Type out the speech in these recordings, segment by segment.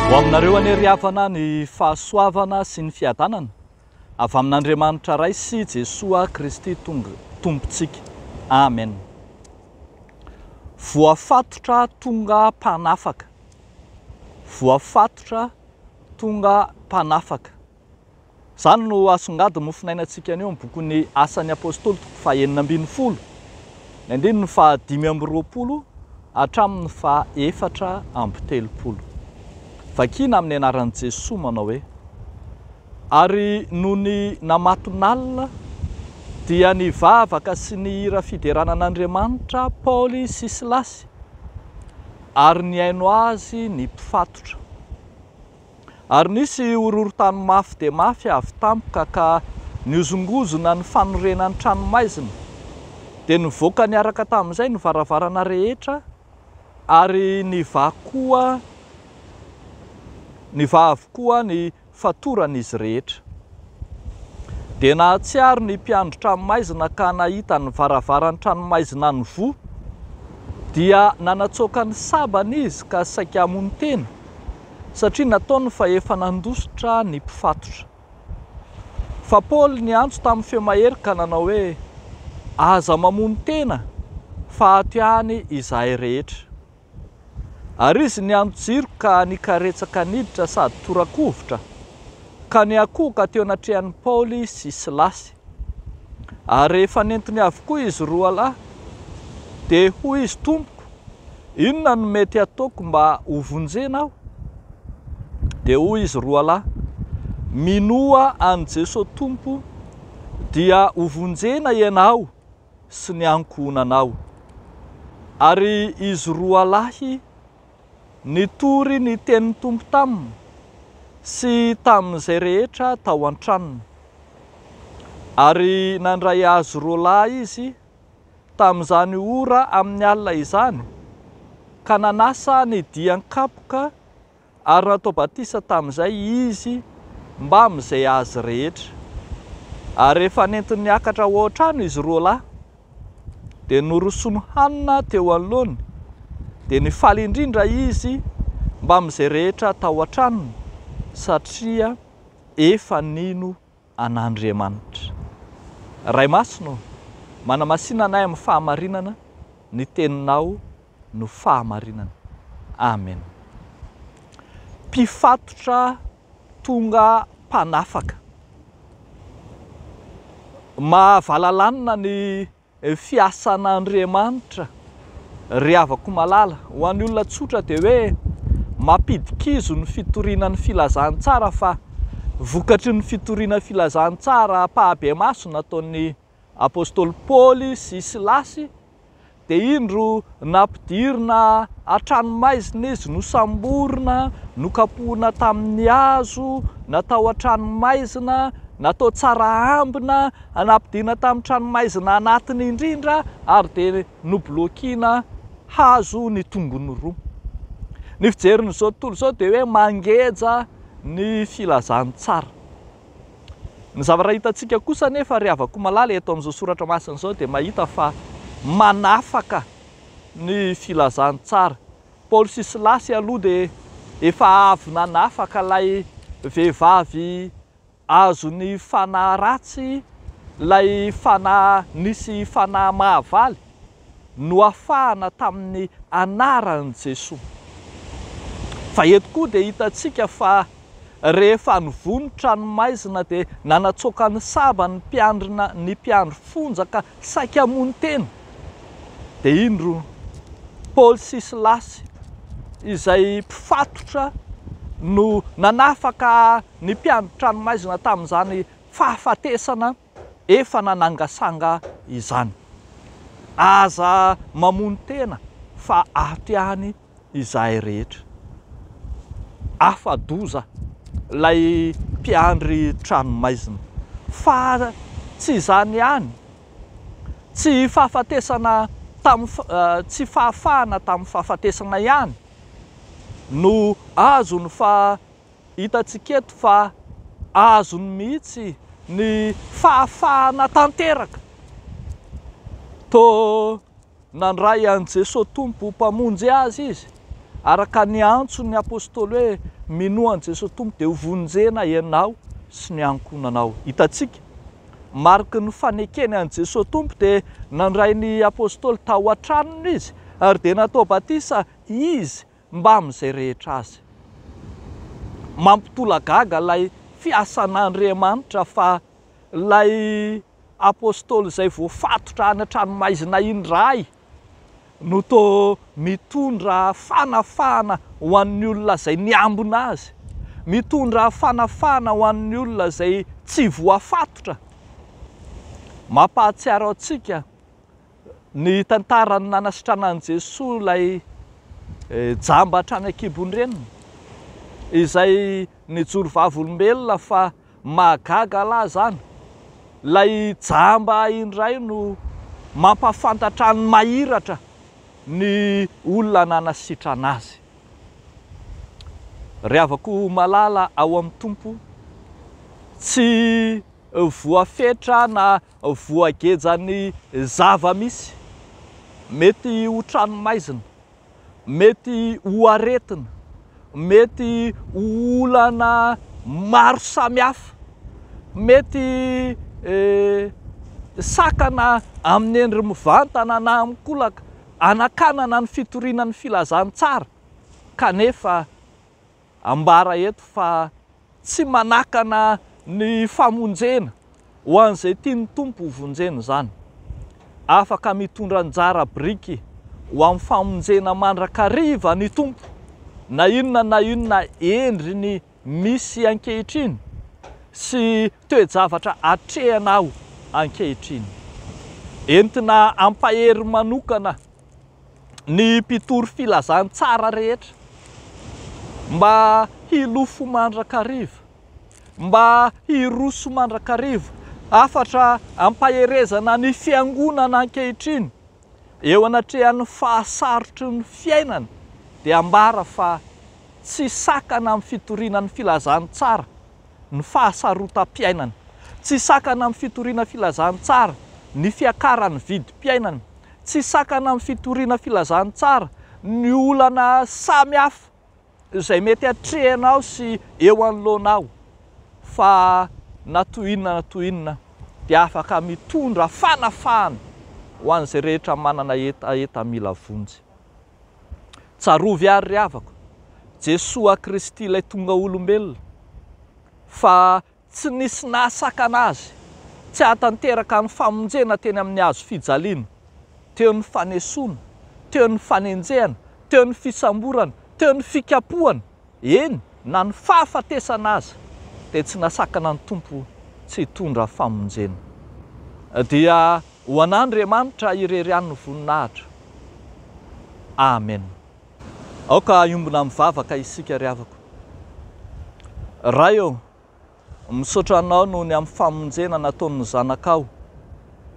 Ho aminareo aneriavana ny fahasoavana sy ny fiadanana avy amin'Andriamanitra Ray sy Jesoa Kristy Tompontsika. Amen. Voafatotra tonga mpanafaka. Voafatotra tonga mpanafaka. Zany no asongadiny mofinainantsika anio amin'ny bokin'ny Asan'ny Apôstôly fa 9:20, ny andininy fa 5:20 hatramin'ny fa 4:30. Vakina amin'ny anaran'i Jesosy manao hoe: ary noho ny namaton'alina dia nivavaka sy ny hira fideranan'Andriamanitra Paoly sy Silasy, ary niaino azy ny mpifatotra. Ary nisy horohorontany mafy dia mafy avy tampoka ka niozongozona ny fanorenan'ny tranomaizina, dia nivoaka niaraka tamin'izay ny varavarana rehetra, ary nivaha avokoa ny fatoran'izy rehetra. Dia nahatsiaro ny mpiandro tranomaizina ka nahita ny varavaran'ny tranomaizina nivoha, dia nanatsoaka ny sabany izy ka saika hamono tena, satria nataony fa efa nandositra ny mpifatotra. Fa Paoly niantso tamin'ny feo mahery ka nanao hoe: aza mamono tena fa ato ihany izahay rehetra. Ary izy nianjiro ka nikaretsaka niditra sady torakovitra, ka niakohoka teo anatrehan'ny Paoly sy Silasy. Ary rehefa nentiny avokoa izy roa lahy, dia hoy izy: tompoko, inona no mety ataoko mba hovonjena aho? Dia hoy izy roa lahy: minoa an' Jesosy Tompo dia hovonjena ianao sy ny ankohonanao. Ary izy roa lahy nitory ny tenin'ny Tompo taminy sy tamin'izay rehetra tao an-tranony. Ary nandray azy roa lahy izy tamin'izany ora amin'ny alina izany, ka nanasa ny dian-kapoka ary natao batisa tamin'izay izy mba amin'izay azy rehetra. Ary rehefa nentiny niakatra ao an-trano izy roa lahy, dia norosono hanina teo anoloany, dia nifaly indrindra izy mba amin'izay rehetra tao an-tranony, satria efa nino an'Andriamanitra. Ray Masino, manamasina anay amin'ny fahamarinana, ny teninao no fahamarinana. Amen. Mpifatotra tonga mpanafaka. Mahavalanana ny fiasan'Andriamanitra ry havako malala. Ho an'ny olona tsotra dia hoe mampidikizo ny fitoriana ny filazantsara, fa vokatry ny fitoriana filazantsara pahabe maso nataon'ny Apôstôly Paoly sy Silasy, dia indro nampidirina an-tranomaizina izy, nosamborina, nokapohina tamin'ny hazo, natao an-tranomaizina, natao tsara ambina, nampidirina tamin'ny tranomaizina anatiny indrindra, ary dia noblokiana hazo ny tongony roa. Ny fijerin'izao tontolo izao dia hoe mangeja ny filazantsara. Ny zavatra hitantsika kosa nefa ry havako malala eto amin'izao soratra masina izao dia mahita fa manafaka ny filazantsara. Paoly sy Silasy aloha dia efa avy nanafaka ilay vehivavy azony fanahy ratsy, ilay nisy fanahy mahavaly, no afahana tamin'ny anaran'i Jesosy. Fa eto koa dia hitantsika fa rehefa nivony tranomaizina dia nanatsoaka ny saba ny mpiandro fonjaka saika hamono tena, dia indro Paoly sy Silasy izay mpifatotra no nanafaka ny mpiandro tranomaizina tamin'izany fahafatesana efa nanangasanga izany. Aza mamono tena fa ato ihany izahay rehetra. Afa-doza ilay mpiandry tranomaizina. Fa tsy izany ihany, tsy fahafatesana tsy fahafahana tamin'ny fahafatesana ihany no azony, fa hitantsika eto fa azony mihitsy ny fahafahana tanteraka. Tô nandray an' Jesosy Tompo mpamonjy azy izy, araka ny antsony apôstôly hoe minoan Jesosy Tompo dia hovonjena ianao sy ny ankonanao. Hitantsika mariky ny fanekeny an Jesosy Tompo dia nandray ny apôstôly tao an-tranony izy ary dia natao batisa izy mba amin'izay rehetra azy. Mampitolagaga lay fiasan'Andriamanitra fa lay apôstôly izay voafatotra any an-tranomaizina indray no toa mitondra fanafana ho an'ny olona izay niambona azy, mitondra fanafana ho an'ny olona izay tsy voafatotra. Mampahatsiaro antsika ny tantarany nanasitrana an'i Jesosy lay jamba hatrany an-kibony reniny, izay nijoro vavolombelona fa mahagaga lahy zany. Lay jamba indray no mampafantatra ny mahiratra ny olona nanasitra anazy. Ry havako malala ao amin'ny Tompo, tsy voafetra na voagejany zava-misy, mety ho tranomaizina, mety ho aretina, mety ho olana maro samihafa, mety sakana amin'ny endry mivantana na mikolaka anakanana ny fitorinan'ny filazantsara, kanefa ambara eto fa tsy manakana ny famonjena ho an'izay tiany Tompo hovonjena zany. Afaka mitondra anjara biriky ho amin'ny famonjena mandrakariva ny Tompo na inona endriny misy ankehitriny sy toe-javatra atrehanao ankehitriny. Entina ampahery manokana ny mpitory filazantsara rehetra mba hilofo mandrakariva, mba hiroso mandrakariva, afatra ampaherezana ny fiangonana ankehitriny eo anatrehan'ny fahasarotry ny fiainana, dia ambara fa tsy sakana amin'ny fitorinan'ny filazantsara ny fahasarotam-piainana, tsy sakana amin'ny fitoriana filazantsara ny fiakaran'ny vidim-piainana, tsy sakana amin'ny fitoriana filazantsara ny olana samihafa izay mety atrehanao sy eo anoloanao, fa na toy inona dia afaka mitondra fanafana ho an'izay rehetra manana eta-mila vonjy. Tsarovy ary ry havako, Jesoa Kristy ilay tonga olombelona, fa tsy nisy nahasakana azy, tsy hatanteraka ny famonjena teny amin'ny hazo fijaliana, teo ny fanesoana, teo ny fanenjehana, teo ny fisamborana, teo ny fikapohana, eny na ny fahafatesana azy, dia tsy nasakana ny Tompo tsy hitondra famonjena. Dia ho an'Andriamanitra irery ihany ny voninahitra. Amen. Aoka iombona mivavaka isika ry havako. Raha eo misaotra anao noho ny amin'ny famonjena nataon'ny zanakao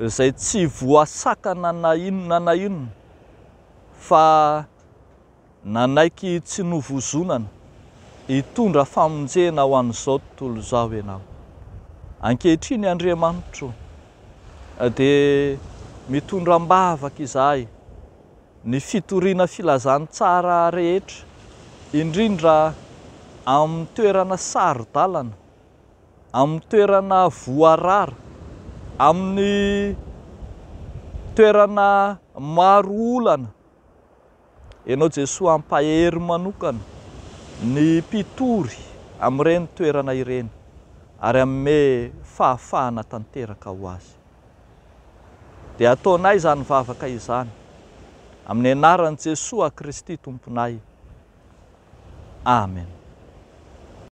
izay tsy voasakana na inona fa nanaiky tsy novozonana hitondra famonjena ho an'izao tontolo izao ianao. Ankehitriny Andriamanitro dia mitondra mbavaka izahay ny fitoriana filazantsara rehetra, indrindra amin'ny toerana saro-dalana, amin'ny toerana voarara, amin'ny toerana maro olana. Ianao Jesosy ampahery manokana ny mpitory amin'ireny toerana ireny ary amin'ny fahafahana tanteraka ho azy. Dia ataonay izany vavaka izany amin'ny anaran'i Jesosy Kristy Tomponay. Amen.